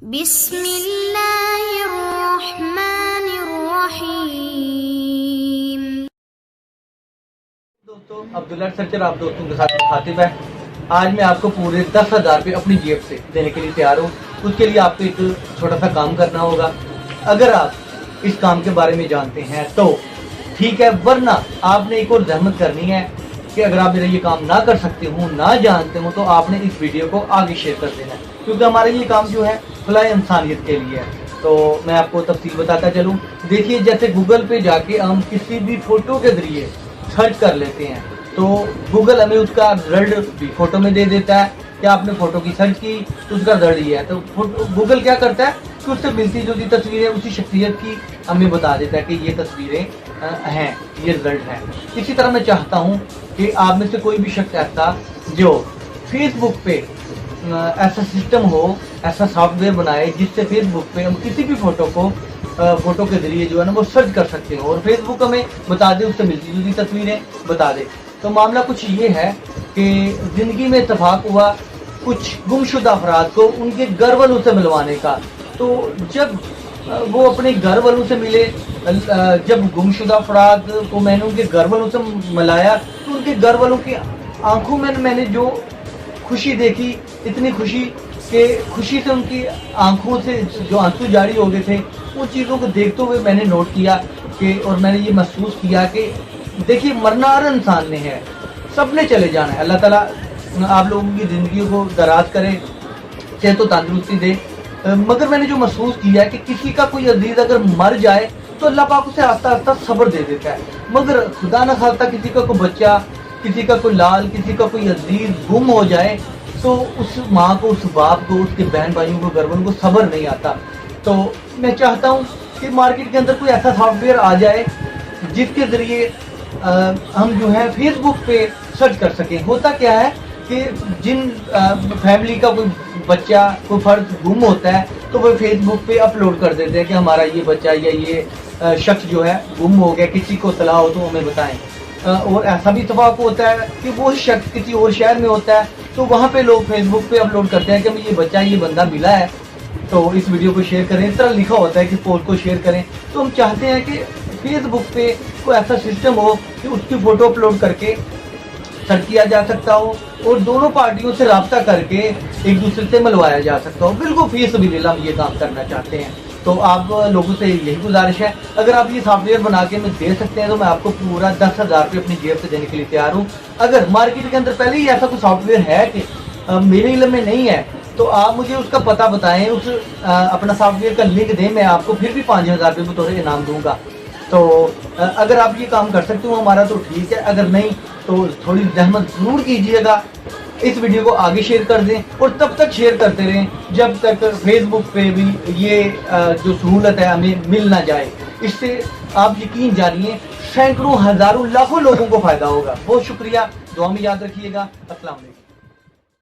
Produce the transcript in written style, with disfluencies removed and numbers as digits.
بسم اللہ الرحمن الرحیم۔ دوستو، عبداللہ سرچر آپ دوستوں کے ساتھ مخاطب ہے۔ آج میں آپ کو پورے 10,000 روپے اپنی جیب سے دینے کے لیے تیار ہوں۔ اس کے لیے آپ کو ایک چھوٹا سا کام کرنا ہوگا۔ اگر آپ اس کام کے بارے میں جانتے ہیں تو ٹھیک ہے، ورنہ آپ نے ایک اور زحمت کرنی ہے کہ اگر آپ میرا یہ کام نہ کر سکتے ہوں، نہ جانتے ہوں، تو آپ نے اس ویڈیو کو آگے شیئر کر دینا ہے، کیونکہ ہمارا یہ کام جو ہے فلاح انسانیت کے لیے ہے۔ تو میں آپ کو تفصیل بتاتا چلوں۔ دیکھیے، جیسے گوگل پہ جا کے ہم کسی بھی فوٹو کے ذریعے سرچ کر لیتے ہیں تو گوگل ہمیں اس کا رزلٹ بھی فوٹو میں دے دیتا ہے کہ آپ نے فوٹو کی سرچ کی تو اس کا رزلٹ یہ ہے۔ تو گوگل کیا کرتا ہے کہ اس سے ملتی جلتی تصویریں اسی شخصیت کی ہمیں بتا دیتا ہے کہ یہ تصویریں ہیں، یہ رزلٹ ہے۔ اسی طرح میں چاہتا ہوں کہ آپ میں سے کوئی بھی شخص ایسا جو فیس بک پہ ایسا سسٹم ہو، ایسا سافٹ ویئر بنائے جس سے فیس بک پہ ہم کسی بھی فوٹو کو فوٹو کے ذریعے جو ہے نا وہ سرچ کر سکتے ہیں اور فیس بک ہمیں بتا دے، اس سے ملتی جلتی تصویریں بتا دے۔ تو معاملہ کچھ یہ ہے کہ زندگی میں اتفاق ہوا کچھ گمشدہ افراد کو ان کے گھر والوں سے ملوانے کا۔ تو جب وہ اپنے گھر والوں سے ملے، جب گمشدہ افراد کو میں نے ان کے گھر والوں سے ملایا تو ان کے گھر والوں کی آنکھوں میں نے جو خوشی دیکھی، اتنی خوشی کہ خوشی سے ان کی آنکھوں سے جو آنسو جاری ہو گئے تھے، ان چیزوں کو دیکھتے ہوئے میں نے نوٹ کیا کہ اور میں نے یہ محسوس کیا کہ دیکھیے، مرنا ہر انسان نے ہے، سب نے چلے جانا ہے۔ اللہ تعالیٰ آپ لوگوں کی زندگیوں کو دراز کرے، صحت و تندرستی دے۔ مگر میں نے جو محسوس کیا ہے کہ کسی کا کوئی عزیز اگر مر جائے تو اللہ پاک اسے آہستہ آہستہ صبر دے دیتا ہے، مگر خدا نہ خواستہ کسی کا کوئی بچہ، کسی کا کوئی لال، کسی کا کوئی عزیز گم ہو جائے تو اس ماں کو، اس باپ کو، اس کے بہن بھائیوں کو، گھر والوں کو صبر نہیں آتا۔ تو میں چاہتا ہوں کہ مارکیٹ کے اندر کوئی ایسا سافٹ ویئر آ جائے جس کے ذریعے ہم جو ہے فیس بک پہ سرچ کر سکیں۔ ہوتا کیا ہے کہ جن فیملی کا کوئی بچہ، کوئی فرد گم ہوتا ہے تو وہ فیس بک پہ اپلوڈ کر دیتے ہیں کہ ہمارا یہ بچہ یا یہ شخص جو ہے گم ہو گیا، کسی کو اطلاع ہو تو ہمیں بتائیں۔ اور ایسا بھی اتفاق ہوتا ہے کہ وہ شخص کسی اور شہر میں ہوتا ہے تو وہاں پہ لوگ فیس بک پہ اپلوڈ کرتے ہیں کہ ہمیں یہ بچہ، یہ بندہ ملا ہے، تو اس ویڈیو کو شیئر کریں۔ اس طرح لکھا ہوتا ہے کہ پوسٹ کو شیئر کریں۔ تو ہم چاہتے ہیں کہ فیس بک پہ کوئی ایسا سسٹم ہو کہ اس کی فوٹو اپلوڈ کر کے سرچ کیا جا سکتا ہو اور دونوں پارٹیوں سے رابطہ کر کے ایک دوسرے سے ملوایا جا سکتا ہو۔ بالکل فی سبیل اللہ ہم یہ کام کرنا چاہتے ہیں۔ تو آپ لوگوں سے یہی گزارش ہے، اگر آپ یہ سافٹ ویئر بنا کے ہمیں دے سکتے ہیں تو میں آپ کو پورا 10,000 روپے اپنی جیب سے دینے کے لیے تیار ہوں۔ اگر مارکیٹ کے اندر پہلے ہی ایسا کوئی سافٹ ویئر ہے کہ میرے علم میں نہیں ہے تو آپ مجھے اس کا پتہ بتائیں، اس اپنا سافٹ ویئر کا لنک دیں، میں آپ کو پھر بھی 5,000 روپے بطور انعام دوں گا۔ تو اگر آپ یہ کام کر سکتے ہو ہمارا تو ٹھیک ہے، اگر نہیں تو تھوڑی زحمت ضرور کیجیے گا، اس ویڈیو کو آگے شیئر کر دیں اور تب تک شیئر کرتے رہیں جب تک فیس بک پہ بھی یہ جو سہولت ہے ہمیں مل نہ جائے۔ اس سے آپ یقین جانیے سینکڑوں، ہزاروں، لاکھوں لوگوں کو فائدہ ہوگا۔ بہت شکریہ، دعا میں یاد رکھیے گا۔ السلام علیکم۔